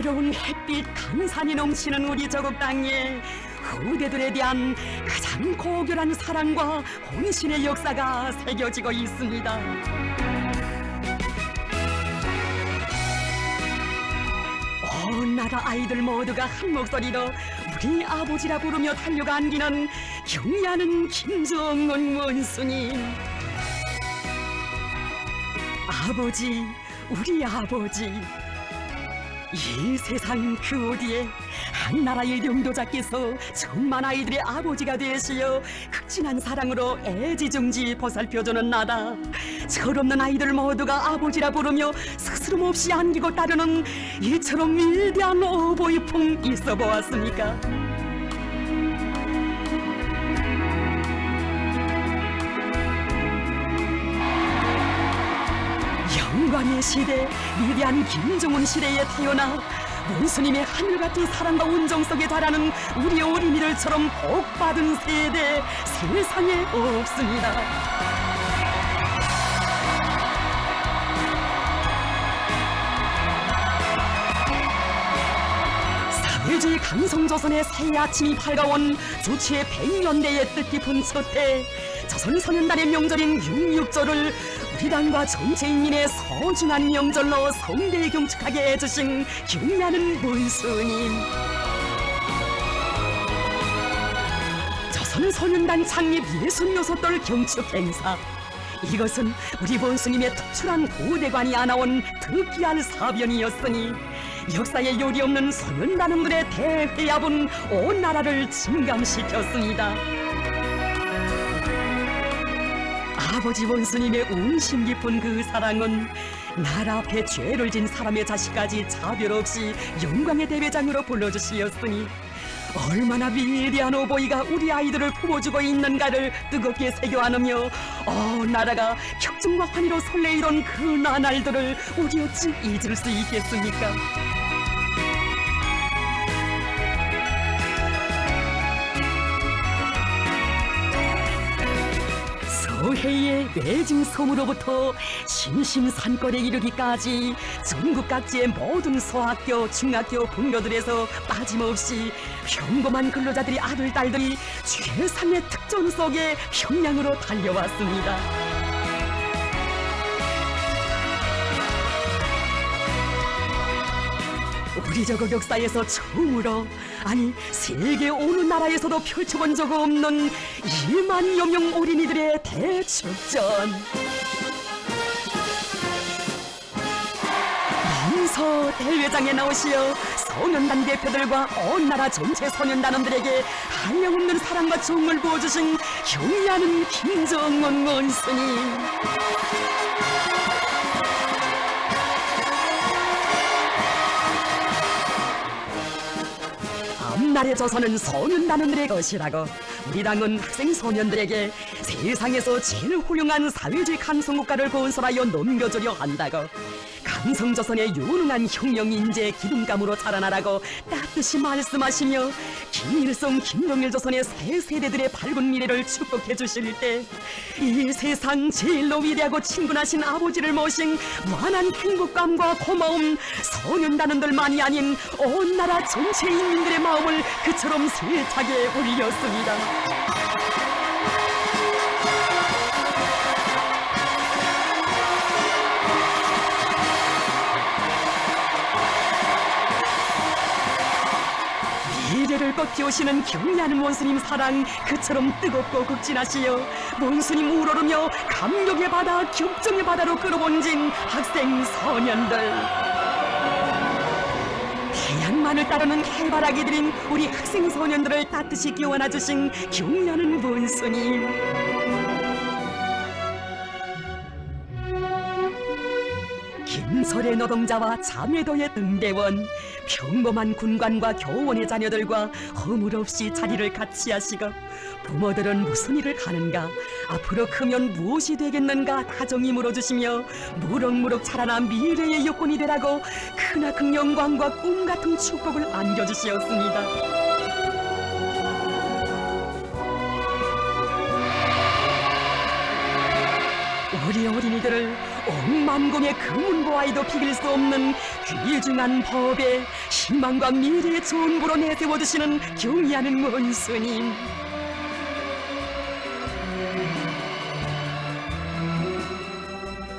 새로운 햇빛 강산이 넘치는 우리 저국 땅에 후대들에 대한 가장 고결한 사랑과 헌신의 역사가 새겨지고 있습니다. 온 나라 아이들 모두가 한 목소리로 우리 아버지라 부르며 달려가 안기는 경의하는 김정은 원수님. 아버지, 우리 아버지. 이 세상 그 어디에 한 나라의領導자께서 천만 아이들의 아버지가 되시어 극진한 사랑으로 애지중지 보살펴주는 나라. 철없는 아이들 모두가 아버지라 부르며 스스럼없이 안기고 따르는 이처럼 위대한 어버이풍 있어 보았습니까? 영광의 시대, 위대한 김정은 시대에 태어나 원수님의 하늘같은 사랑과 온정 속에 자라는 우리 어린이들처럼 복받은 세대 세상에 없습니다. 사회주의 강성조선의 새 아침이 밝아온 조치의 100년대의 뜻깊은 첫해, 조선소년단의 명절인 6.6절을 우리 당과 전체 인민의 소중한 명절로 성대히 경축하게 해주신 경의하는 원수님. 조선소년단 창립 66돌 경축 행사. 이것은 우리 원수님의 특출한 고대관이 안아온 특기할 사변이었으니 역사에 요리 없는 소년단원들의 대회합은 온 나라를 진감시켰습니다. 아버지 원수님의 운심 깊은 그 사랑은 나라 앞에 죄를 진 사람의 자식까지 차별 없이 영광의 대회장으로 불러주시었으니 얼마나 위대한 어버이가 우리 아이들을 품어주고 있는가를 뜨겁게 새겨 안으며 나라가 혁증과 환희로 설레이던 그 나날들을 우리 어찌 잊을 수 있겠습니까? 서해의 매진 섬으로부터 신심산골에 이르기까지 전국 각지의 모든 소학교, 중학교, 본교들에서 빠짐없이 평범한 근로자들이 아들, 딸들이 최상의 특전 속에 평양으로 달려왔습니다. 우리 저국 역사에서 처음으로, 아니 세계 어느 나라에서도 펼쳐본 적 없는 2만여 명 어린이들의 대축전. 먼저 대회장에 나오시어 소년단 대표들과 온 나라 전체 소년단원들에게 한량없는 사랑과 정을 부어주신 경의하는 김정은 원수님. 앞날의 조선은 소년단원들의 것이라고 우리 당은 학생 소년들에게 세상에서 제일 훌륭한 사회주의 강성국가를 건설하여 넘겨주려 한다고, 강성조선의 유능한 혁명 인재 기둥감으로 자라나라고 따뜻이 말씀하시며 김일성, 김영일 조선의 새 세대들의 밝은 미래를 축복해 주실 때 이 세상 제일로 위대하고 친근하신 아버지를 모신 무한한 행복감과 고마움, 소년단원들만이 아닌 온 나라 전체 인민들의 마음을 그처럼 세차게 울렸습니다. 미래를 꺾이오시는 경의하는 원수님 사랑 그처럼 뜨겁고 극진하시어 원수님 우러르며 감격의 바다, 격정의 바다로 끌어본진 학생 소년들. 태양만을 따르는 해바라기들인 우리 학생 소년들을 따뜻이 끼워안아주신 경의하는 원수님. 김설의 노동자와 자매도의 등대원, 평범한 군관과 교원의 자녀들과 허물없이 자리를 같이 하시고 부모들은 무슨 일을 하는가, 앞으로 크면 무엇이 되겠는가 다정히 물어주시며 무럭무럭 자라난 미래의 여건이 되라고 크나큰 영광과 꿈같은 축복을 안겨주시었습니다. 우리 어린이들을 억만공의 금은보아에도 비길 수 없는 귀중한 법에 희망과 미래의 전부로 내세워주시는 경의하는 원수님,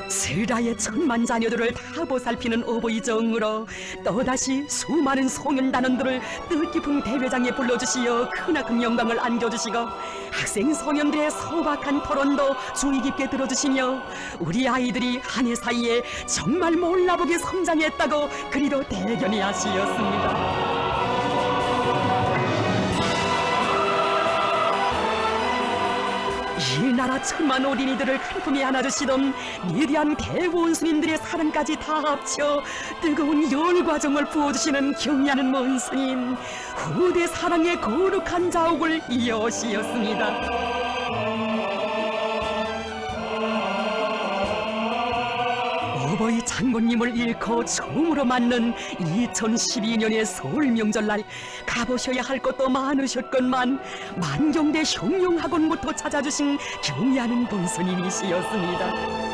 슬라의 천만 자녀들을 다 보살피는 어버이 정으로 또다시 수많은 소년단원들을 뜻깊은 대회장에 불러주시어 크나큰 영광을 안겨주시고 학생 소년들의 소박한 토론도 주의 깊게 들어주시며 우리 아이들이 한 해 사이에 정말 몰라보게 성장했다고 그리도 대견히 하시었습니다. 이 나라 천만 어린이들을 큰 품에 안아주시던 위대한 대원수님들의 사랑까지 다 합쳐 뜨거운 열과정을 부어주시는 경의하는 원수님, 후대 사랑의 거룩한 자옥을 이어시었습니다. 어버이 장군님을 잃고 처음으로 맞는 2012년의 서울 명절날 가보셔야 할 것도 많으셨건만 만경대 형용학원부터 찾아주신 경의하는 본스님이시였습니다.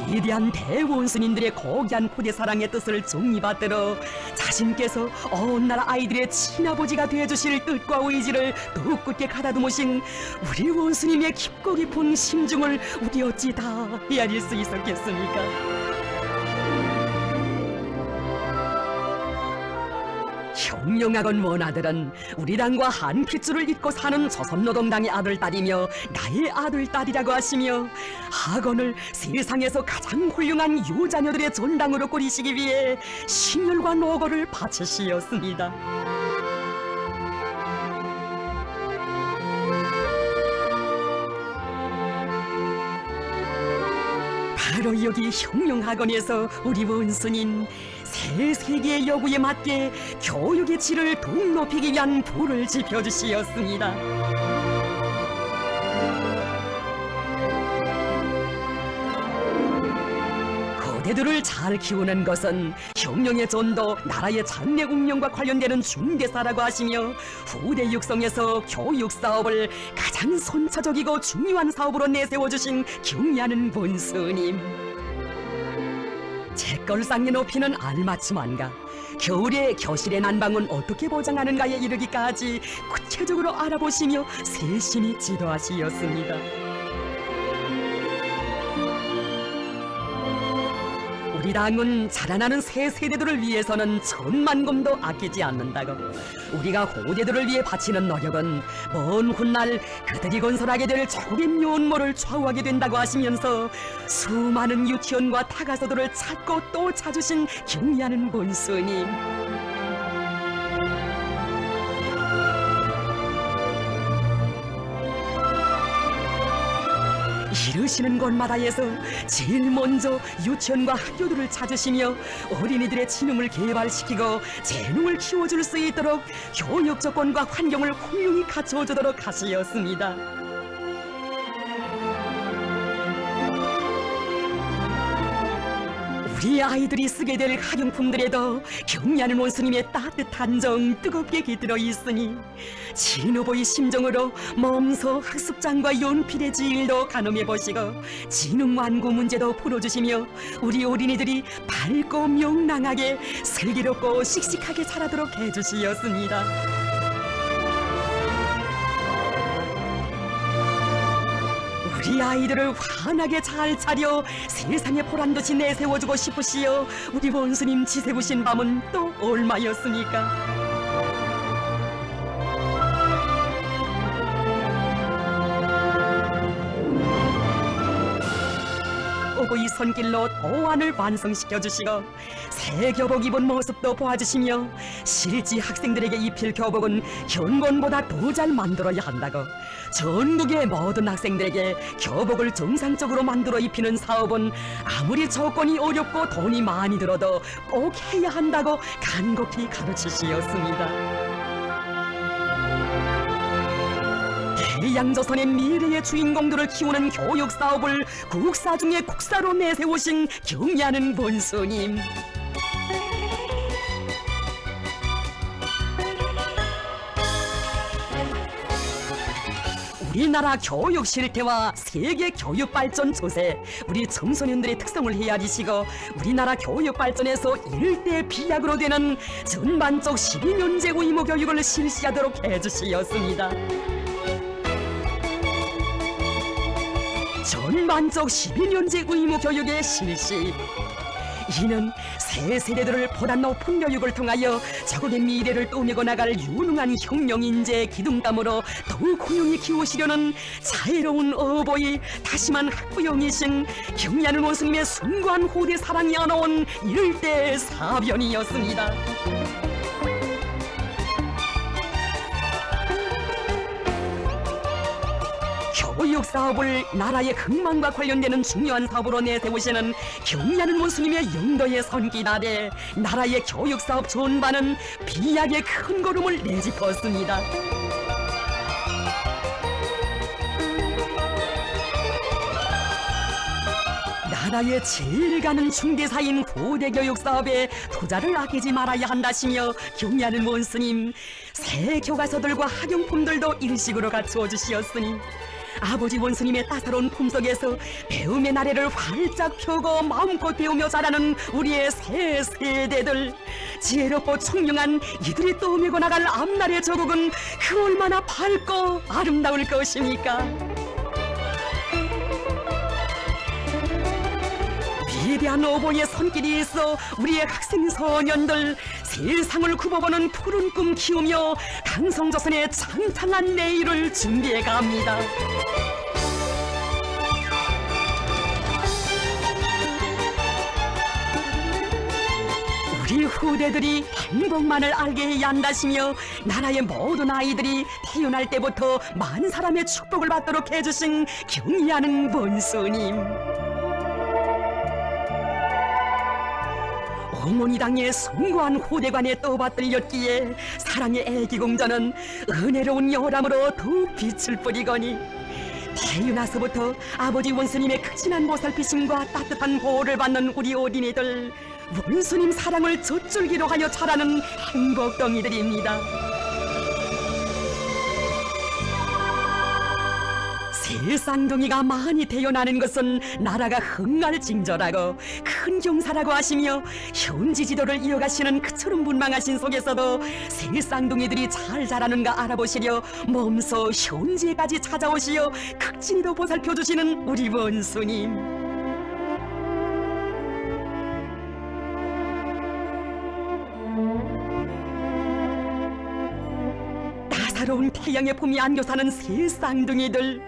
위대한 대원수님들의 고귀한 후대사랑의 뜻을 정리받들어 자신께서 온 나라 아이들의 친아버지가 되어주실 뜻과 의지를 더욱 굳게 가다듬으신 우리 원수님의 깊고 깊은 심중을 우리 어찌 다 헤아릴 수 있었겠습니까? 형용학원 원아들은 우리 당과 한 핏줄을 잇고 사는 조선노동당의 아들딸이며 나의 아들딸이라고 하시며 학원을 세상에서 가장 훌륭한 유자녀들의 전당으로 꾸리시기 위해 신열과 노고를 바치시었습니다. 바로 여기 형용학원에서 우리 원수님 새 세계의 요구에 맞게 교육의 질을 더욱 높이기 위한 불을 지펴주시었습니다. 후대들을 잘 키우는 것은 형용의 전도, 나라의 장래 운영과 관련되는 중대사라고 하시며 후대 육성에서 교육 사업을 가장 선차적이고 중요한 사업으로 내세워주신 경의하는 본스님, 책걸상에 높이는 알맞춤한가, 겨울에 교실의 난방은 어떻게 보장하는가에 이르기까지 구체적으로 알아보시며 세심히 지도하시었습니다. 우리 당은 자라나는 새 세대들을 위해서는 천만금도 아끼지 않는다고, 우리가 후대들을 위해 바치는 노력은 먼 훗날 그들이 건설하게 될 조국의 면모를 좌우하게 된다고 하시면서 수많은 유치원과 타가서들을 찾고 또 찾으신 경의하는 본스님, 이르시는 곳마다에서 제일 먼저 유치원과 학교들을 찾으시며 어린이들의 지능을 개발시키고 재능을 키워줄 수 있도록 교육 조건과 환경을 훌륭히 갖춰주도록 하시었습니다. 우리 아이들이 쓰게 될 학용품들에도 경의하는 원수님의 따뜻한 정 뜨겁게 깃들어 있으니 진어보의 심정으로 몸소 학습장과 연필의 지일도 가늠해 보시고 지능완구 문제도 풀어주시며 우리 어린이들이 밝고 명랑하게 슬기롭고 씩씩하게 자라도록 해주시었습니다. 우리 아이들을 환하게 잘 차려 세상에 보란듯이 내세워주고 싶으시어 우리 원수님 지새우신 밤은 또 얼마였습니까? 어버이 손길로 도안을 완성시켜 주시고 새 교복 입은 모습도 보아주시며 실지 학생들에게 입힐 교복은 현권보다 더 잘 만들어야 한다고, 전국의 모든 학생들에게 교복을 정상적으로 만들어 입히는 사업은 아무리 조건이 어렵고 돈이 많이 들어도 꼭 해야 한다고 간곡히 가르치시었습니다. 대양조선의 미래의 주인공들을 키우는 교육 사업을 국사 중에 국사로 내세우신 경의하는 본스님, 우리나라 교육 실태와 세계 교육 발전 추세, 우리 청소년들의 특성을 헤아리시고 우리나라 교육 발전에서 일대 비약으로 되는 전반적 12년제 의무 교육을 실시하도록 해주시었습니다. 전반적 12년제 의무 교육의 실시, 이는 새 세대들을 보다 높은 교육을 통하여 자국의 미래를 꾸미고 나갈 유능한 혁명인재 기둥감으로 더욱 훌륭히 키우시려는 자애로운 어버이 다심한 학부형이신 경의하는 원수님의 숭고한 후대 사랑이 안아온 일대 사변이었습니다. 교육 사업을 나라의 흥망과 관련되는 중요한 사업으로 내세우시는 경의하는 원수님의 영도에 선길 아래 나라의 교육 사업 전반은 비약의 큰 걸음을 내짚었습니다. 나라의 제일 가는 중대사인 후대 교육 사업에 투자를 아끼지 말아야 한다시며 경의하는 원수님, 새 교과서들과 학용품들도 일식으로 갖추어 주시었으니 아버지 원수님의 따사로운 품속에서 배움의 나래를 활짝 펴고 마음껏 배우며 자라는 우리의 새 세대들, 지혜롭고 청룡한 이들이 떠밀고 나갈 앞날의 조국은 그 얼마나 밝고 아름다울 것입니까? 위대한 어버이의 손길이 있어 우리의 학생 소년들 세상을 굽어보는 푸른 꿈 키우며 강성조선의 창창한 내일을 준비해 갑니다. 우리 후대들이 행복만을 알게 해야 한다시며 나라의 모든 아이들이 태어날 때부터 많은 사람의 축복을 받도록 해주신 경의하는 원수님, 어머니 당의 숭고한 후대관에 떠받들렸기에 사랑의 애기공자는 은혜로운 여람으로 더욱 빛을 뿌리거니 태어나서부터 아버지 원수님의 극진한 보살피심과 따뜻한 보호를 받는 우리 어린이들, 원수님 사랑을 젖줄기로 하여 자라는 행복덩이들입니다. 세쌍둥이가 많이 태어나는 것은 나라가 흥할징조라고 큰 경사라고 하시며 현지 지도를 이어가시는 그처럼 분망하신 속에서도 세쌍둥이들이 잘 자라는가 알아보시려 몸소 현지에까지 찾아오시어 극진히도 보살펴주시는 우리 원수님, 따사로운 태양의 봄이 안겨 사는 새 쌍둥이들,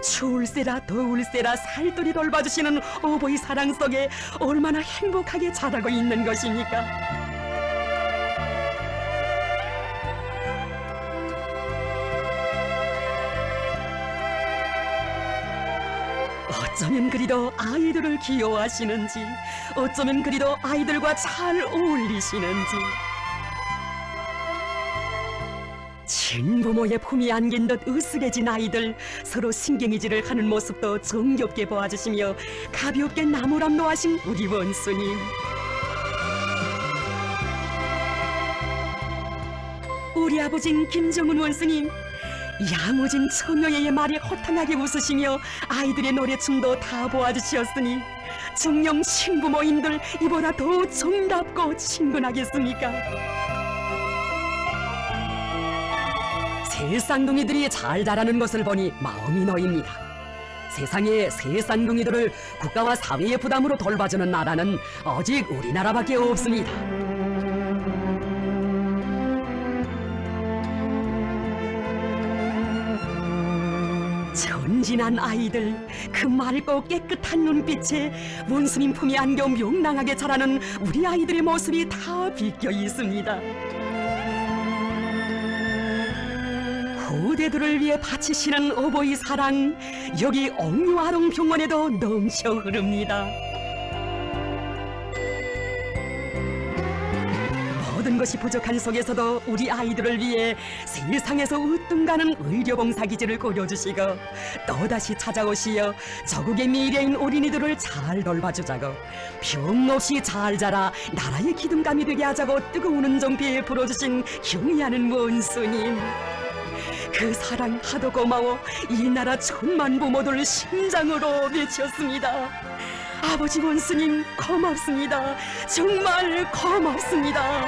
추울세라 더울세라 살뜰히 돌봐주시는 어버이 사랑 속에 얼마나 행복하게 자라고 있는 것입니까? 어쩌면 그리도 아이들을 귀여워하시는지, 어쩌면 그리도 아이들과 잘 어울리시는지, 친부모의 품이 안긴 듯 으스개진 아이들 서로 신경이질을 하는 모습도 정겹게 보아주시며 가볍게 나무람 놓아신 우리 원수님, 우리 아버진 김정은 원수님, 야무진 처녀의 말에 허탕하게 웃으시며 아이들의 노래춤도 다 보아주시었으니 정녕 친부모인들 이보다 더 정답고 친근하겠습니까? 새 쌍둥이들이 잘 자라는 것을 보니 마음이 놓입니다. 세상에 새 쌍둥이들을 국가와 사회의 부담으로 돌봐주는 나라는 오직 우리나라밖에 없습니다. 천진한 아이들, 그 맑고 깨끗한 눈빛에 원수님 품에 안겨 명랑하게 자라는 우리 아이들의 모습이 다 비껴 있습니다. 후대들을 위해 바치시는 어버이 사랑, 여기 옥류아롱 병원에도 넘쳐 흐릅니다. 모든 것이 부족한 속에서도 우리 아이들을 위해 세상에서 으뜸 가는 의료봉사기지를 꾸려주시고 또다시 찾아오시어 저국의 미래인 어린이들을 잘 돌봐주자고 병 없이 잘 자라 나라의 기둥감이 되게 하자고 뜨거운 은정비에 불어주신 경의하는 원수님, 그 사랑 하도 고마워 이 나라 천만 부모들 심장으로 외쳤습니다. 아버지 원수님 고맙습니다. 정말 고맙습니다.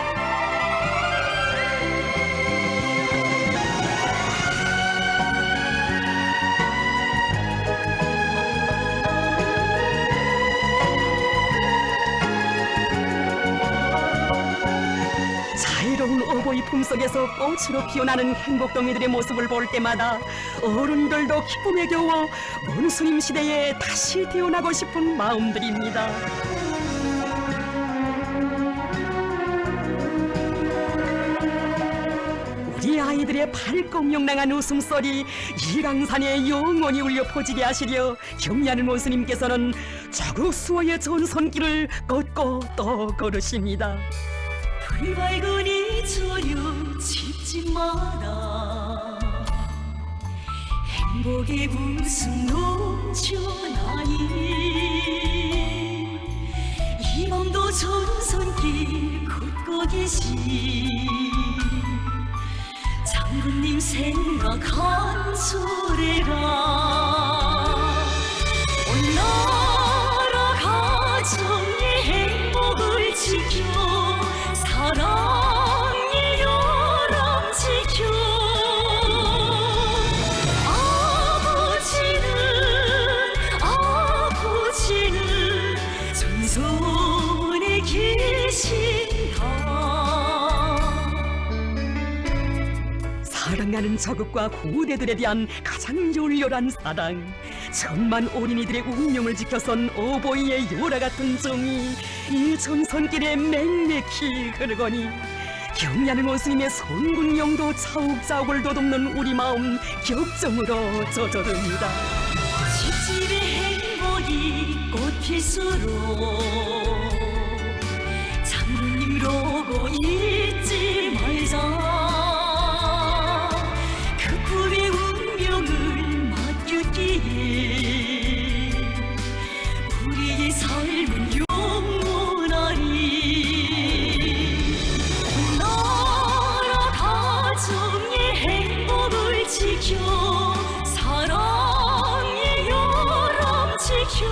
자유로운 어버이 품속에서 꽃으로 피어나는 행복동이들의 모습을 볼 때마다 어른들도 기쁨에 겨워 원수님 시대에 다시 태어나고 싶은 마음들입니다. 우리 아이들의 밝고 명랑한 웃음소리 이강산에 영원히 울려 퍼지게 하시려 경리하는 원수님께서는 조국 수호의 전선길을 걷고 또 걸으십니다. 불 밝은 이 저녁 집집마다 행복의 웃음 넘쳐나니 이 밤도 전선길 걷고 계신 장군님 생각한 소리라 온 나라 가정의 행복을 지켜 사랑의 요람 지켜 아버지는 전선에 계신다. 사랑하는 자국과 후대들에 대한 가장 열렬한 사랑, 천만 어린이들의 운명을 지켜선 어버이의 요라 같은 정이 이 전선길에 맹맥히 흐르거니 경리하는 원수님의 선군령도 차욱차욱을 돋움는 우리 마음 격정으로 젖어듭니다. 집집의 행복이 꽃필수록 장군님 로고 잊지 말자. 그 꿈의 운명을 맡겼기에 우리의 삶은 영원하리. 나라 가정의 행복을 지켜 사랑의 요람 지켜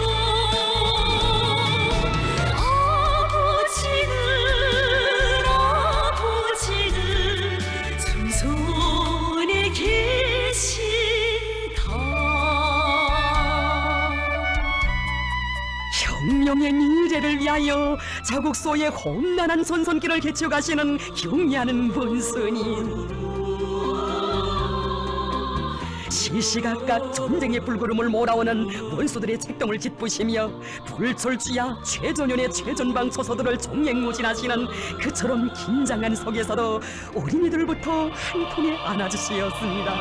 아버지는 전선에 계신다. 혁명의 미래를 위하여 자국소의 험난한 전선길을 개척하시는 경리하는 원수님, 시시각각 전쟁의 불구름을 몰아오는 원수들의 책동을 짚으시며 불철주야 최전연의 최전방 초소들을 종횡무진하시는 그처럼 긴장한 속에서도 어린이들부터 한 품에 안아주시었습니다.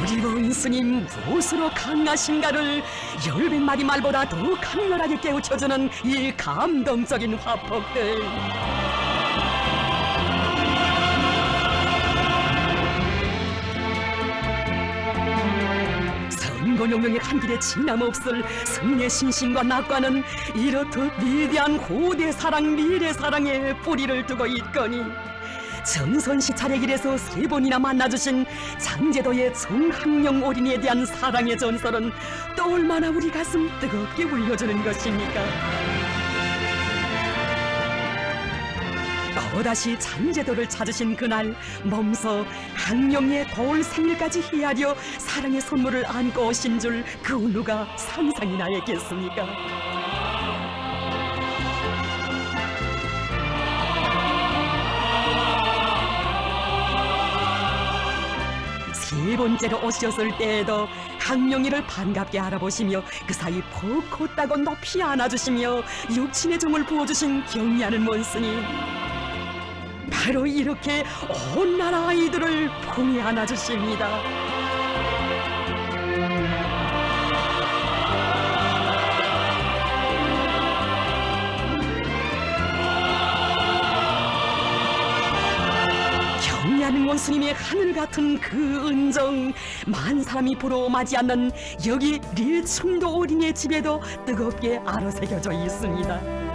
우리 원수님 무엇으로 강하신가를 10마리 말보다 더 강렬하게 깨우쳐주는 이 감동적인 화폭들. 선거용명의 한 길에 지남없을 승리의 신심과 낙관은 이렇듯 위대한 고대 사랑 미래 사랑에 뿌리를 두고 있거니 전선시 차례길에서 3번이나 만나주신 장제도의 정학령 어린이에 대한 사랑의 전설은 또 얼마나 우리 가슴 뜨겁게 울려주는 것입니까? 또다시 장제도를 찾으신 그날 몸소 학령의 돌 생일까지 헤아려 사랑의 선물을 안고 오신 줄 그 누가 상상이나 했겠습니까? 세 번째로 오셨을 때에도 학령이를 반갑게 알아보시며 그 사이 퍽 컸다고 높이 안아주시며 육친의 정을 부어주신 경리하는 원수님, 바로 이렇게 온 나라 아이들을 품에 안아주십니다. 경리하는 원수님의 하늘 같은 그 은정, 만 사람이 보러 맞이 않는 여기 릴충도 어린이의 집에도 뜨겁게 아로새겨져 있습니다.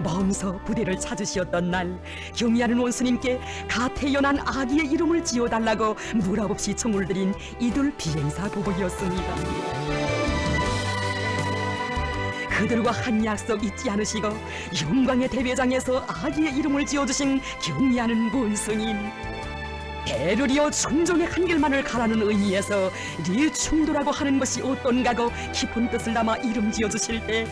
먼서 부대를 찾으시었던 날, 경미하는 원수님께 갓 태어난 아기의 이름을 지어달라고 무락없이 청을 드린 이들 비행사 부부였습니다. 그들과 한 약속 잊지 않으시고 영광의 대회장에서 아기의 이름을 지어주신 경미하는 원수님. 대를 이어 충종의 한 길만을 가라는 의미에서 리충도라고 하는 것이 어떤가고 깊은 뜻을 담아 이름 지어주실 때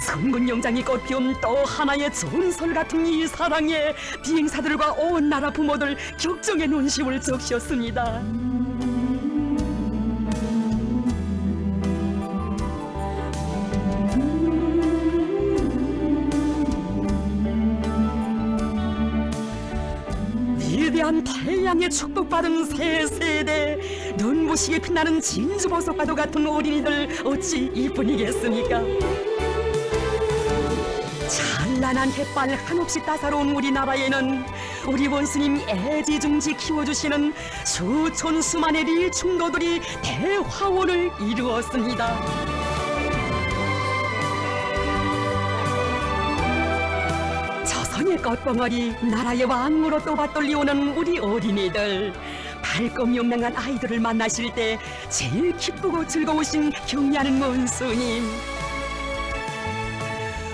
성군 영장이 꽃피운 또 하나의 전설 같은 이 사랑에 비행사들과 온 나라 부모들 격정의 논심을 적셨습니다. 위대한 태양의 축복받은 새 세대, 눈부시게 빛나는 진주보석과도 같은 어린이들 어찌 이뿐이겠습니까? 찬란한 햇발 한없이 따사로운 우리나라에는 우리 원수님 애지중지 키워주시는 수천 수만의 리충도들이 대화원을 이루었습니다. 조선의 꽃봉오리, 나라의 왕으로 떠받들려오는 우리 어린이들, 밝고 용맹한 아이들을 만나실 때 제일 기쁘고 즐거우신 경미하는 원수님.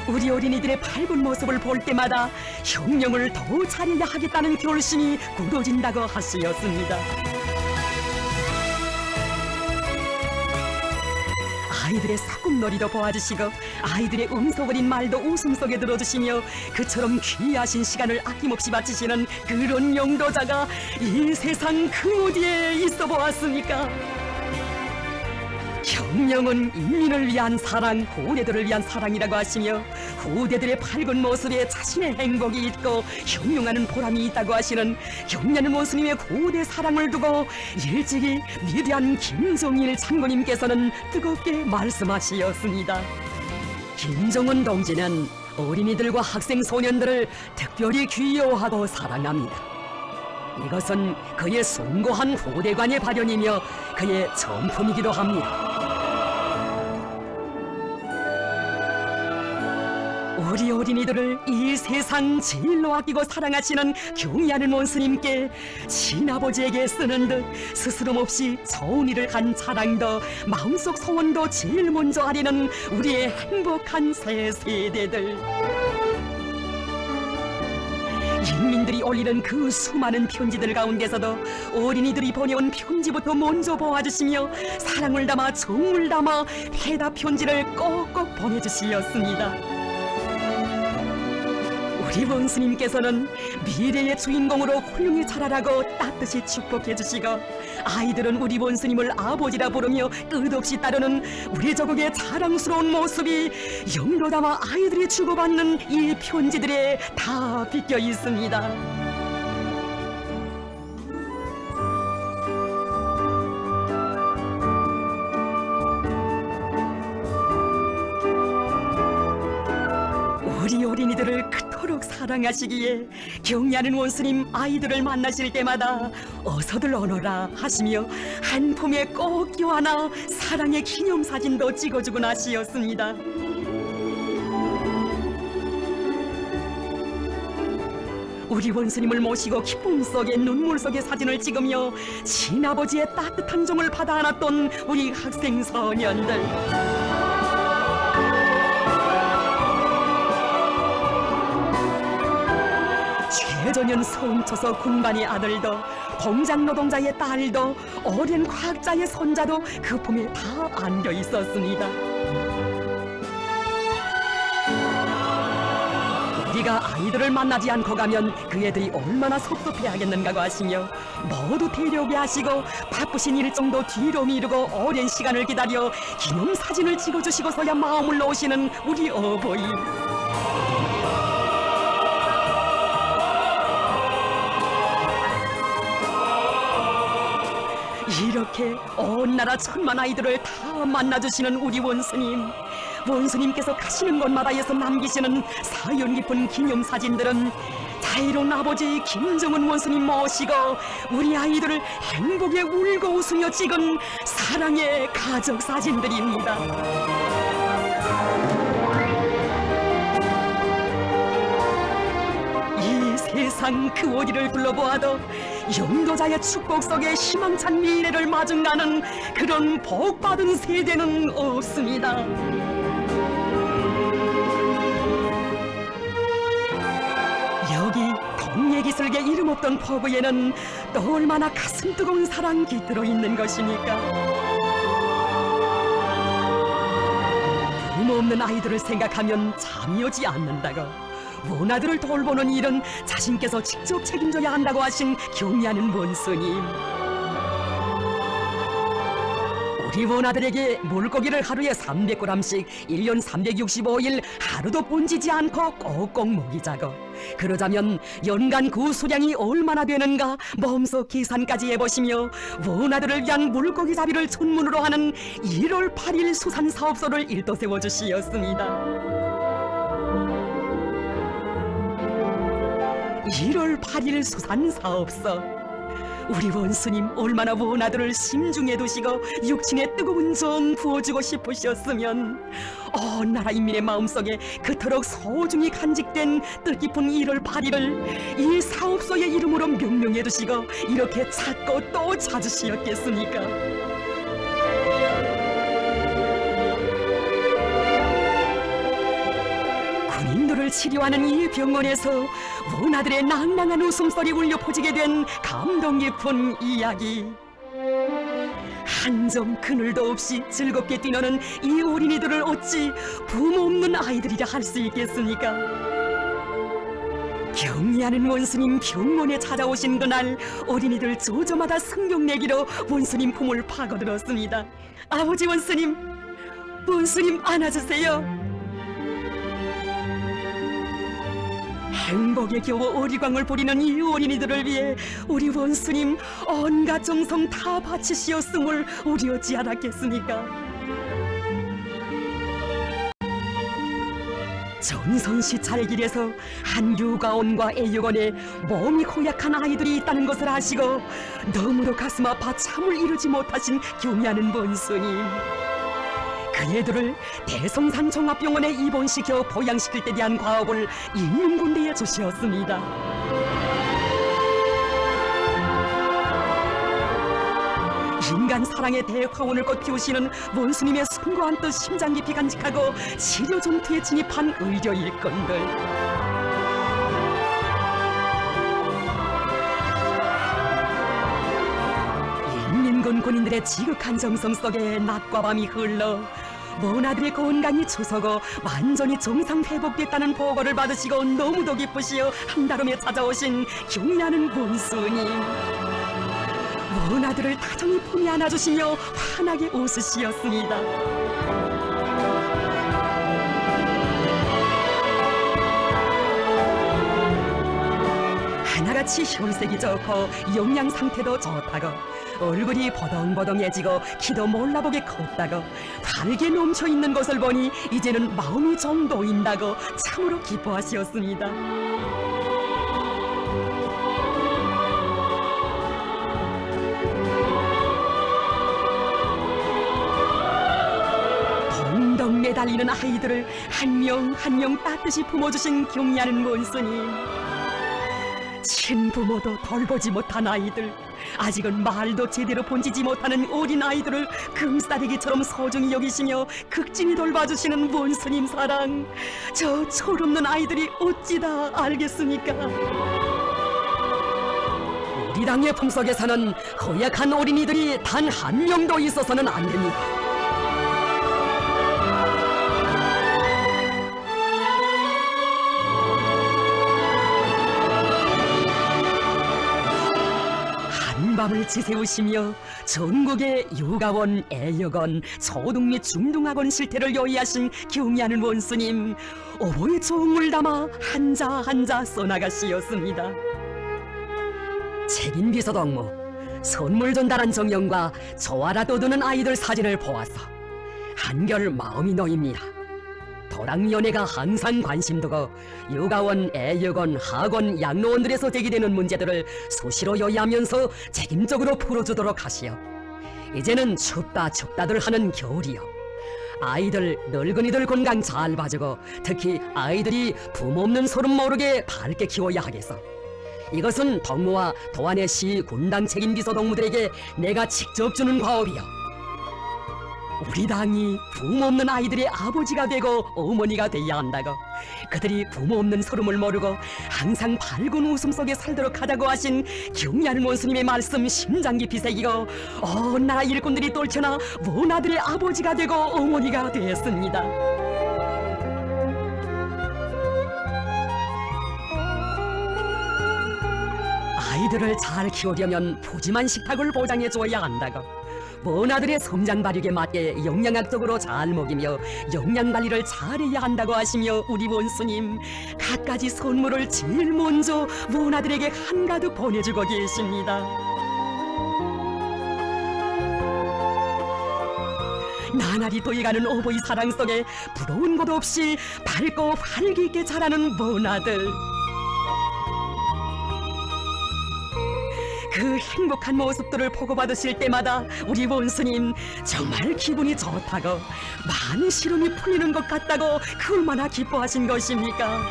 우리 어린이들의 밝은 모습을 볼 때마다 혁명을 더 잘해야 하겠다는 결심이 굳어진다고 하시었습니다. 아이들의 소꿉놀이도 보아주시고 아이들의 음소거린 말도 웃음 속에 들어주시며 그처럼 귀하신 시간을 아낌없이 바치시는 그런 영도자가 이 세상 그 어디에 있어 보았습니까? 혁명은 인민을 위한 사랑, 후대들을 위한 사랑이라고 하시며 후대들의 밝은 모습에 자신의 행복이 있고 혁명하는 보람이 있다고 하시는 경미하는 원수님의 고대 사랑을 두고 일찍이 위대한 김정일 장군님께서는 뜨겁게 말씀하시었습니다. 김정은 동지는 어린이들과 학생 소년들을 특별히 귀여워하고 사랑합니다. 이것은 그의 숭고한 후대관의 발현이며 그의 정품이기도 합니다. 우리 어린이들을 이 세상 제일로 아끼고 사랑하시는 경미하는 원수님께 친아버지에게 쓰는 듯 스스럼 없이 좋은 일을 한 자랑도 마음속 소원도 제일 먼저 아리는 우리의 행복한 새 세대들. 인민들이 올리는 그 수많은 편지들 가운데서도 어린이들이 보내온 편지부터 먼저 보아주시며 사랑을 담아 정을 담아 해답 편지를 꼭꼭 보내주시었습니다. 우리 원수님께서는 미래의 주인공으로 훌륭히 자라라고 따뜻이 축복해 주시고 아이들은 우리 원수님을 아버지라 부르며 끝없이 따르는 우리 조국의 자랑스러운 모습이 영로 담아 아이들이 주고받는 이 편지들에 다 비껴 있습니다. 우리 어린이들을 그토록 사랑하시기에 경미하는 원수님 아이들을 만나실 때마다 어서들 오너라 하시며 한 품에 꼭 껴안아 사랑의 기념사진도 찍어주곤 하시었습니다. 우리 원수님을 모시고 기쁨 속에 눈물 속에 사진을 찍으며 친아버지의 따뜻한 정을 받아 안았던 우리 학생 소년들. 최전현 서움쳐서 군관의 아들도 공장 노동자의 딸도 어린 과학자의 손자도 그 품에 다 안겨 있었습니다. 우리가 아이들을 만나지 않고 가면 그 애들이 얼마나 섭섭해하겠는가고 하시며 모두 데려오게 하시고 바쁘신 일정도 뒤로 미루고 오랜 시간을 기다려 기념사진을 찍어주시고서야 마음을 놓으시는 우리 어버이. 이렇게 온 나라 천만 아이들을 다 만나주시는 우리 원수님, 원수님께서 가시는 곳마다에서 남기시는 사연 깊은 기념사진들은 자애로운 아버지 김정은 원수님 모시고 우리 아이들을 행복에 울고 웃으며 찍은 사랑의 가족 사진들입니다. 이 세상 그 어디를 둘러보아도 영도자의 축복 속에 희망찬 미래를 마중나는 그런 복받은 세대는 없습니다. 여기 동예기슬계 이름 없던 포구에는 또 얼마나 가슴 뜨거운 사랑 깃들어 있는 것이니까. 부모 없는 아이들을 생각하면 잠이 오지 않는다고, 원아들을 돌보는 일은 자신께서 직접 책임져야 한다고 하신 경의하는 원수님, 우리 원아들에게 물고기를 하루에 300g씩 1년 365일 하루도 번지지 않고 꼭꼭 먹이자고, 그러자면 연간 그 수량이 얼마나 되는가 마음속 계산까지 해보시며 원아들을 위한 물고기 잡이를 전문으로 하는 1월 8일 수산사업소를 일도 세워주시었습니다. 1월 8일 수산사업소, 우리 원수님 얼마나 원아들을 심중에 두시고 육친의 뜨거운 정 부어주고 싶으셨으면 온 나라 인민의 마음속에 그토록 소중히 간직된 뜻깊은 1월 8일을 이 사업소의 이름으로 명명해 두시고 이렇게 찾고 또 찾으시었겠습니까? 군인들을 치료하는 이 병원에서 원아들의 낭낭한 웃음소리 울려 퍼지게 된 감동 깊은 이야기, 한 점 그늘도 없이 즐겁게 뛰노는 이 어린이들을 어찌 부모 없는 아이들이라 할 수 있겠습니까? 경의하는 원수님 병원에 찾아오신 그날, 어린이들 조저마다 성경내기로 원수님 품을 파고들었습니다. 아버지 원수님, 원수님 안아주세요. 행복에 겨워 어리광을 부리는 이 어린이들을 위해 우리 원수님 온갖 정성 다 바치시었음을 우리 어찌 알았겠습니까? 전선시찰의 길에서 한 유가원과 애육원에 몸이 고약한 아이들이 있다는 것을 아시고 너무도 가슴 아파 잠을 이루지 못하신 경의하는 원수님, 그애들을 대성산 종합병원에 입원시켜 보양시킬 때 대한 과업을 인민군대에 주시었습니다. 인간 사랑의 대화원을 꽃피우시는 원수님의 숭고한 뜻 심장 깊이 간직하고 치료 전투에 진입한 의료 일꾼들, 인민군 군인들의 지극한 정성 속에 낮과 밤이 흘러 원아들의 건강이 추서고 완전히 정상 회복됐다는 보고를 받으시고 너무도 기쁘시어 한달음에 찾아오신 경의하는 원수님, 원아들을 다정히 품에 안아주시며 환하게 웃으시었습니다. 하나같이 혈색이 좋고 영양 상태도 좋다고, 얼굴이 버덩버덩해지고 키도 몰라보게 컸다고, 활기 넘쳐있는 것을 보니 이제는 마음이 좀 놓인다고 참으로 기뻐하시었습니다. 동동 매달리는 아이들을 한 명 한 명 따뜻이 품어주신 경의하는 원수님, 친부모도 돌보지 못한 아이들, 아직은 말도 제대로 번지지 못하는 어린 아이들을 금싸대기처럼 소중히 여기시며 극진히 돌봐주시는 원수님 사랑, 저 철없는 아이들이 어찌 다 알겠습니까? 우리 당의 품속에서는 허약한 어린이들이 단 한 명도 있어서는 안 됩니다. 밤을 지새우시며 전국의 요가원, 애역원, 초등 및 중등학원 실태를 요의하신 경의하는 원수님, 어버이 종을 담아 한자 한자 써나가시었습니다. 책임 비서동무, 선물 전달한 정영과 저와라 떠드는 아이들 사진을 보아서 한결 마음이 놓입니다. 도랑연애가 항상 관심두고 육아원, 애육원, 학원, 양로원들에서 제기되는 문제들을 수시로 요야하면서 책임적으로 풀어주도록 하시오. 이제는 춥다들 하는 겨울이요. 아이들, 늙은이들 건강 잘 봐주고 특히 아이들이 부모 없는 소름 모르게 밝게 키워야 하겠어. 이것은 동무와 도안의 시 군당 책임 비서 동무들에게 내가 직접 주는 과업이요. 우리 당이 부모 없는 아이들의 아버지가 되고 어머니가 돼야 한다고, 그들이 부모 없는 소름을 모르고 항상 밝은 웃음 속에 살도록 하자고 하신 경리하는 원수님의 말씀 심장 깊이 새기고 나라 일꾼들이 떨쳐나 먼 아들의 아버지가 되고 어머니가 되었습니다. 아이들을 잘 키우려면 푸짐한 식탁을 보장해 줘야 한다고, 먼 아들의 성장 발육에 맞게 영양학적으로 잘 먹이며 영양 관리를 잘해야 한다고 하시며 우리 원수님 갖가지 선물을 제일 먼저 먼 아들에게 한가득 보내주고 계십니다. 나날이 도해가는 어버이 사랑 속에 부러운 것 없이 밝고 활기 있게 자라는 먼 아들, 그 행복한 모습들을 보고받으실 때마다 우리 원수님 정말 기분이 좋다고, 많은 시름이 풀리는 것 같다고 그 얼마나 기뻐하신 것입니까?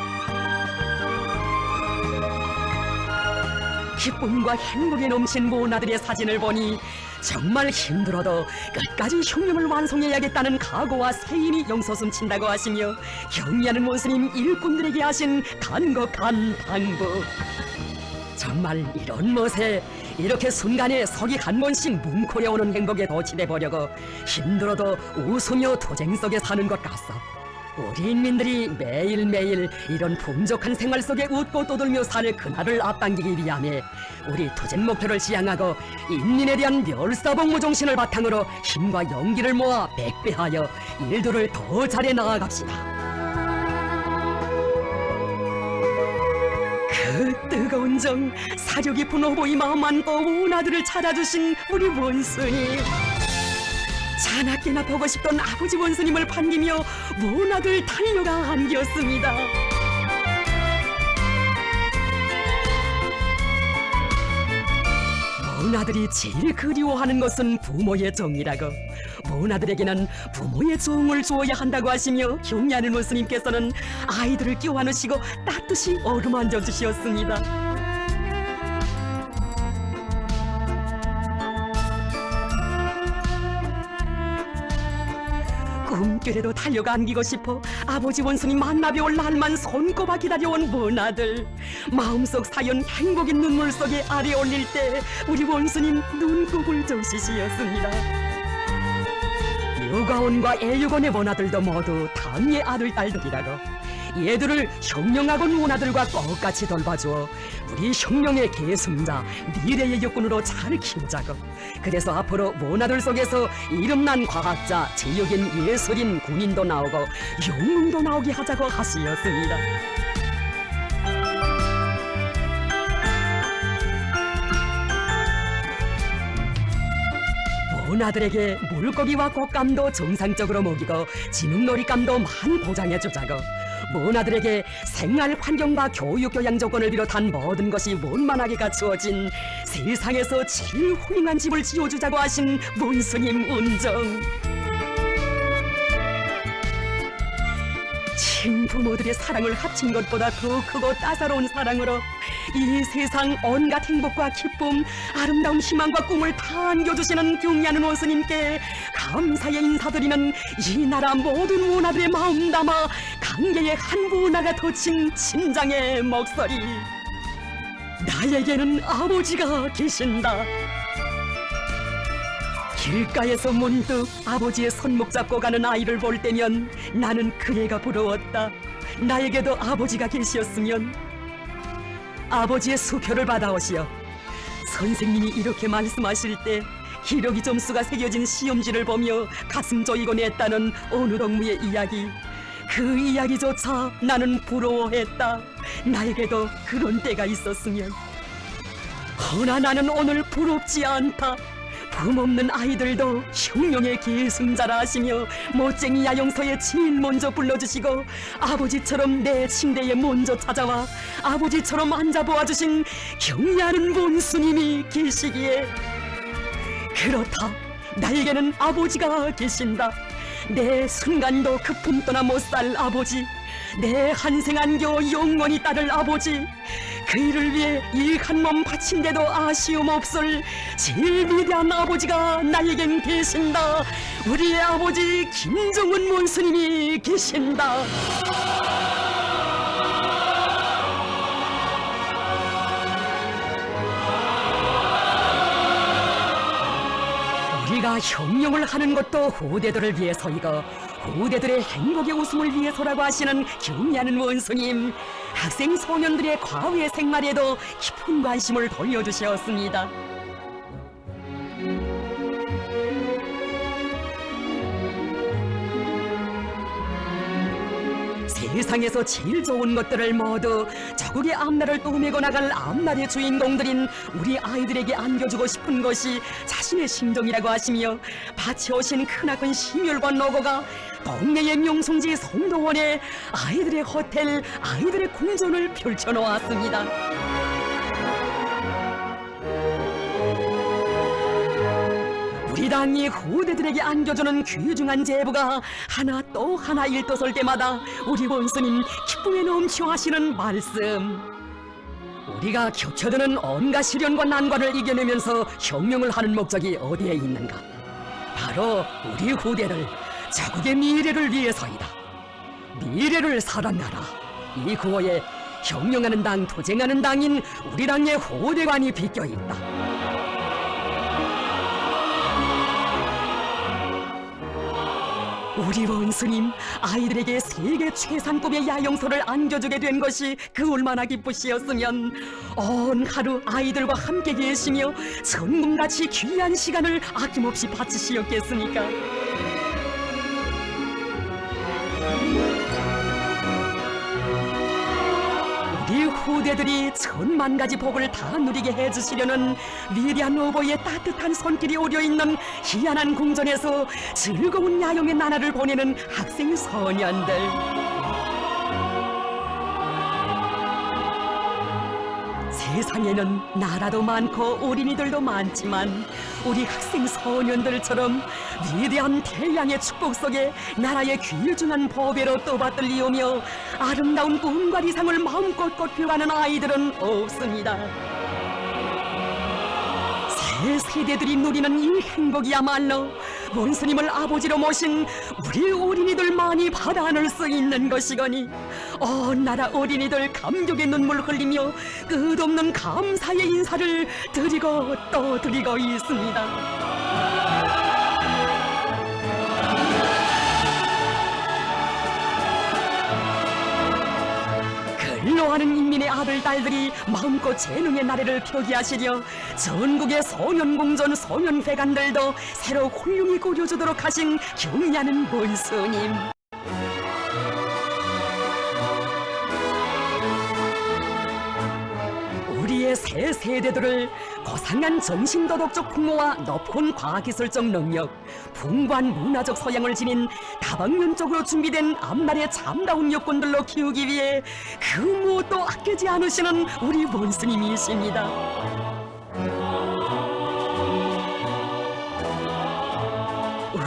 기쁨과 행복에 넘친 먼 아들의 사진을 보니 정말 힘들어도 끝까지 흉명을 완성해야겠다는 각오와 세임이 용솟음친다고 하시며 경리하는 원수님 일꾼들에게 하신 간곡한 당부, 정말 이런 멋에 이렇게 순간에 속이 한 번씩 뭉클해오는 행복에 도취돼 보려고 힘들어도 웃으며 도쟁 속에 사는 것 같소. 우리 인민들이 매일매일 이런 풍족한 생활 속에 웃고 떠들며 살 그날을 앞당기기 위함에 우리 투쟁 목표를 지향하고 인민에 대한 멸사복무 정신을 바탕으로 힘과 용기를 모아 백배하여 일들을 더 잘해 나아갑시다. 그 뜨거운 정, 사려 깊은 어버이 마음 안고 온 아들을 찾아주신 우리 원수님, 자나깨나 보고 싶던 아버지 원수님을 반기며 먼 아들 달려가 안겼습니다. 먼 아들이 제일 그리워하는 것은 부모의 정이라고, 먼 아들에게는 부모의 정을 주어야 한다고 하시며 경리하는 원수님께서는 아이들을 끼워 안으시고 따뜻이 어루만져 주시었습니다. 꿈결에도 달려가 안기고 싶어 아버지 원수님 만나뵈올 날만 손꼽아 기다려온 먼 아들, 마음속 사연 행복의 눈물 속에 아래 올릴 때 우리 원수님 눈곱을 적시시었습니다. 육아원과 애육원의 먼 아들도 모두 당의 아들 딸들이라고, 얘들을 혁명학원 먼 아들과 똑같이 돌봐주어 우리 혁명의 계승자 미래의 역군으로 잘 키우자고, 그래서 앞으로 먼 아들 속에서 이름난 과학자, 제육인, 예술인, 군인도 나오고 영웅도 나오게 하자고 하시었습니다. 먼 아들에게 물고기와 곶감도 정상적으로 먹이고 지능놀이감도 많이 보장해주자고, 먼 아들에게 생활 환경과 교육 교양 조건을 비롯한 모든 것이 원만하게 갖추어진 세상에서 제일 훌륭한 집을 지어주자고 하신 원수님 운정, 친부모들의 사랑을 합친 것보다 더 크고 따사로운 사랑으로 이 세상 온갖 행복과 기쁨, 아름다운 희망과 꿈을 다 안겨주시는 경리하는 원수님께 감사의 인사드리는 이 나라 모든 원아들의 마음 담아 강계의 한 문화가 돋친 심장의 목소리, 나에게는 아버지가 계신다. 길가에서 문득 아버지의 손목 잡고 가는 아이를 볼 때면 나는 그 애가 부러웠다. 나에게도 아버지가 계시었으면. 아버지의 수표를 받아오시어 선생님이 이렇게 말씀하실 때 기러기 점수가 새겨진 시험지를 보며 가슴 조이곤 했다는 어느 동무의 이야기, 그 이야기조차 나는 부러워했다. 나에게도 그런 때가 있었으면. 허나 나는 오늘 부럽지 않다. 품없는 아이들도 흉룡의 계승자라 하시며 멋쟁이 야영서에 제일 먼저 불러주시고 아버지처럼 내 침대에 먼저 찾아와 아버지처럼 앉아보아주신 경애하는 본스님이 계시기에 그렇다. 나에게는 아버지가 계신다. 내 순간도 그 품떠나 못 살 아버지, 내 한생안겨 영원히 따를 아버지, 그 일을 위해 이 한 몸 바친데도 아쉬움 없을 제일 위대한 아버지가 나에겐 계신다. 우리의 아버지 김정은 원스님이 계신다. 우리가 형용을 하는 것도 후대들을 위해서이고 후대들의 행복의 웃음을 위해서라고 하시는 경애하는 원스님, 학생 소년들의 과외 생활에도 깊은 관심을 돌려주셨습니다. 세상에서 제일 좋은 것들을 모두 자국의 앞날을 떠매고 나갈 앞날의 주인공들인 우리 아이들에게 안겨주고 싶은 것이 자신의 심정이라고 하시며 밭에 오신 크나큰 심혈관 노고가 동네의 명성지 송도원에 아이들의 호텔, 아이들의 궁전을 펼쳐놓았습니다. 우리 당이 후대들에게 안겨주는 귀중한 제보가 하나 또 하나 일떠설 때마다 우리 원스님 기쁨에 넘쳐 하시는 말씀. 우리가 겹쳐드는 온갖 시련과 난관을 이겨내면서 혁명을 하는 목적이 어디에 있는가? 바로 우리 후대를 자국의 미래를 위해서이다. 미래를 살아나라. 이 구호에 혁명하는 당, 투쟁하는 당인 우리 당의 후대관이 비껴있다. 우리 원스님, 아이들에게 세계 최상급의 야영소를 안겨주게 된 것이 그 얼마나 기쁘시었으면 온 하루 아이들과 함께 계시며 천금같이 귀한 시간을 아낌없이 바치시었겠습니까? 우리 후대들이 천만 가지 복을 다 누리게 해주시려는 위대한 어버이의 따뜻한 손길이 오려있는 희한한 궁전에서 즐거운 야영의 나날을 보내는 학생 소년들. 세상에는 나라도 많고 어린이들도 많지만 우리 학생 소년들처럼 위대한 태양의 축복 속에 나라의 귀중한 보배로 떠받들리오며 아름다운 꿈과 이상을 마음껏 꽃피워가는 아이들은 없습니다. 새 세대들이 누리는 이 행복이야말로 원스님을 아버지로 모신 우리 어린이들만이 받아 안을 수 있는 것이거니 온 나라 어린이들 감격의 눈물 흘리며 끝없는 감사의 인사를 드리고 또 드리고 있습니다. 근로하는 인민의 아들, 딸들이 마음껏 재능의 나래를 펴게 하시려 전국의 소년공전, 소년회관들도 새로 훌륭히 꾸려주도록 하신 경애하는 본스님. 우리의 새 세대들을 고상한 정신도덕적 풍모와 높은 과학기술적 능력, 풍부한 문화적 소양을 지닌 다방면적으로 준비된 앞날의 참다운 여건들로 키우기 위해 그 무엇도 아끼지 않으시는 우리 원스님이십니다.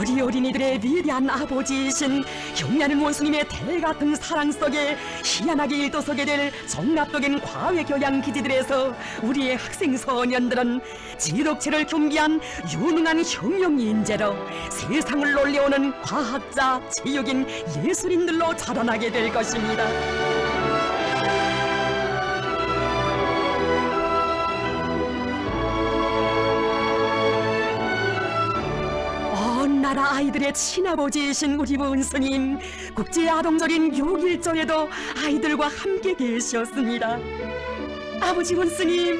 우리 어린이들의 위대한 아버지이신 경애하는 원스님의 대같은 사랑 속에 희한하게 일도서게 될 종합적인 과외 교양 기지들에서 우리의 학생 소년들은 지덕체를 겸비한 유능한 혁명 인재로 세상을 놀려오는 과학자, 체육인, 예술인들로 자라나게 될 것입니다. 나라 아이들의 친아버지이신 우리 원스님, 국제아동절인 6.1절에도 아이들과 함께 계셨습니다. 아버지 원스님,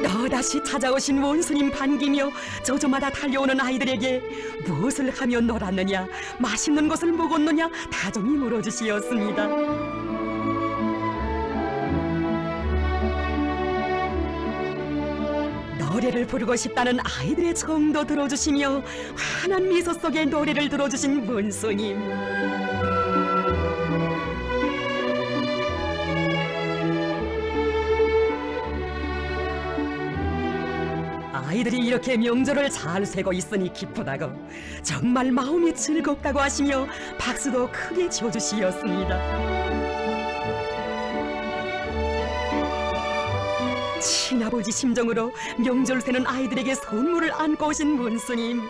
또다시 찾아오신 원스님 반기며 저저마다 달려오는 아이들에게 무엇을 하며 놀았느냐, 맛있는 것을 먹었느냐 다정히 물어주시었습니다. 노래를 부르고 싶다는 아이들의 청도 들어주시며 환한 미소 속에 노래를 들어주신 문수님. 아이들이 이렇게 명절을 잘 쇠고 있으니 기쁘다고, 정말 마음이 즐겁다고 하시며 박수도 크게 쳐주시었습니다. 친아버지 심정으로 명절 새는 아이들에게 선물을 안고 오신 문수님.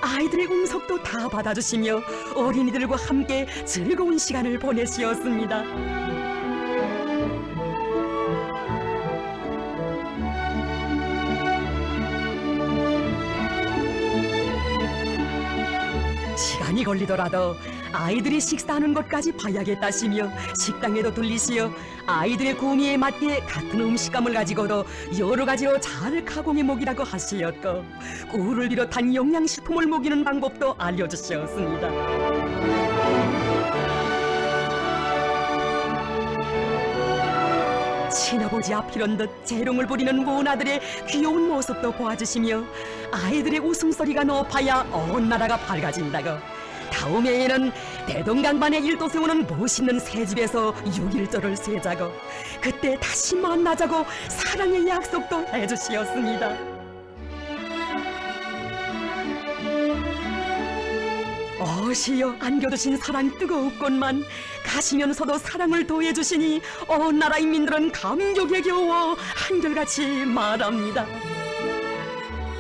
아이들의 응석도 다 받아주시며 어린이들과 함께 즐거운 시간을 보내시었습니다. 시간이 걸리더라도 아이들이 식사하는 것까지 봐야겠다시며 식당에도 들리시어 아이들의 구미에 맞게 같은 음식감을 가지고도 여러 가지로 잘 가공해 먹이라고 하시었고, 꿀을 비롯한 영양식품을 먹이는 방법도 알려주셨습니다. 친아버지 앞이런 듯 재롱을 부리는 문아들의 귀여운 모습도 보아주시며 아이들의 웃음소리가 높아야 온 나라가 밝아진다고, 다음 해에는 대동강반의 일도 세우는 멋있는 새집에서 6.1절을 세자고, 그때 다시 만나자고 사랑의 약속도 해주시었습니다. 어시여 안겨주신 사랑 뜨거웠건만 가시면서도 사랑을 더해주시니 온 나라 인민들은 감격에 겨워 한결같이 말합니다.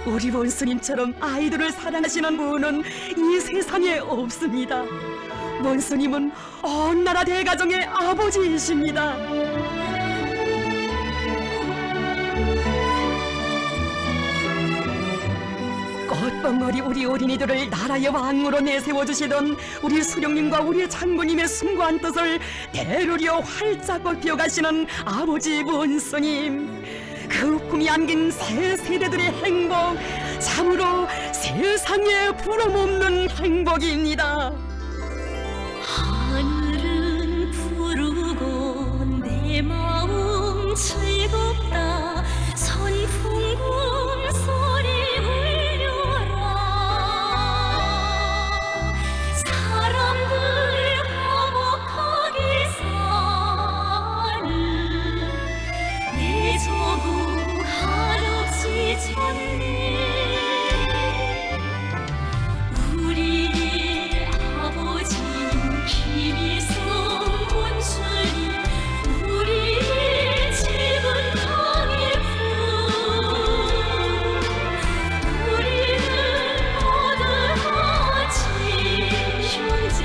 우리 원수님처럼 아이들을 사랑하시는 분은 이 세상에 없습니다. 원수님은 온 나라 대가정의 아버지이십니다. 꽃봉오리 우리 어린이들을 나라의 왕으로 내세워주시던 우리 수령님과 우리 장군님의 숭고한 뜻을 대루려 활짝 꽃피워가시는 아버지 원수님. 그 품이 안긴 새 세대들의 행복, 참으로 세상에 부러없는 행복입니다. 하늘은 푸르고 내 마음 즐겁다. 선풍금 소리 울려라. 사람들 화목하게 사는 내 조국 한없이 좋네. 우리의 아버지 김일성 원수님, 우리의 집은 강일품. 우리는 모두 같이 형제,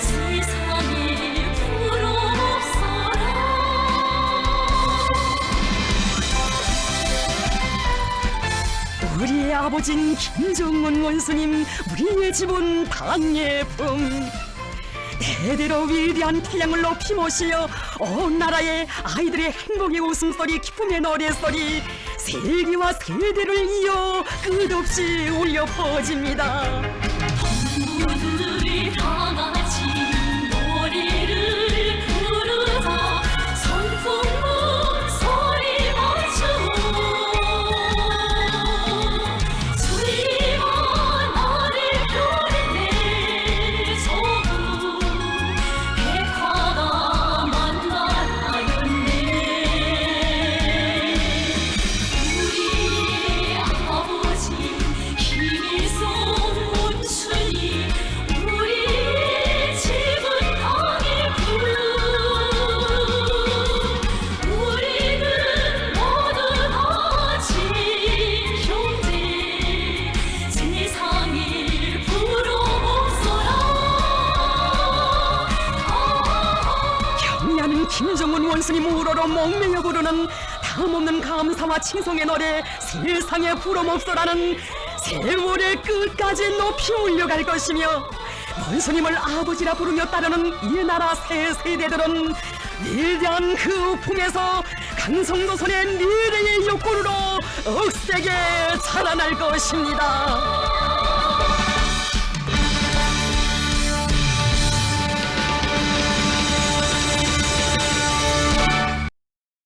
세상에 부러없어라. 우리의 아버진 김정은 원수님, 우리의 집은 당예품. 대대로 위대한 태양을 높이 모시어 온 나라의 아이들의 행복의 웃음소리, 기쁨의 노래소리, 세계와 세대를 이어 끝없이 울려 퍼집니다. 동무들이 다같이 노래를 부르자. 선풍금 소리 맞추고 주님아 나를 부르네. 조국 백화가 만나라였네. 우리의 아버지 김일성 원수님, 우리의 집은 강일품. 우리는 모두 같이 형제, 세상에 부러없어라. 경리하는 김정은 원수님 우러러 목매여 부르는 다음없는 감사와 칭송의 노래, 세상에 부러없어라는 세월의 끝까지 높이 올려갈 것이며, 원수님을 아버지라 부르며 따르는 이 나라 새 세대들은 위대한 그 품에서 강성노선의 미래의 욕구로 억세게 자라날 것입니다.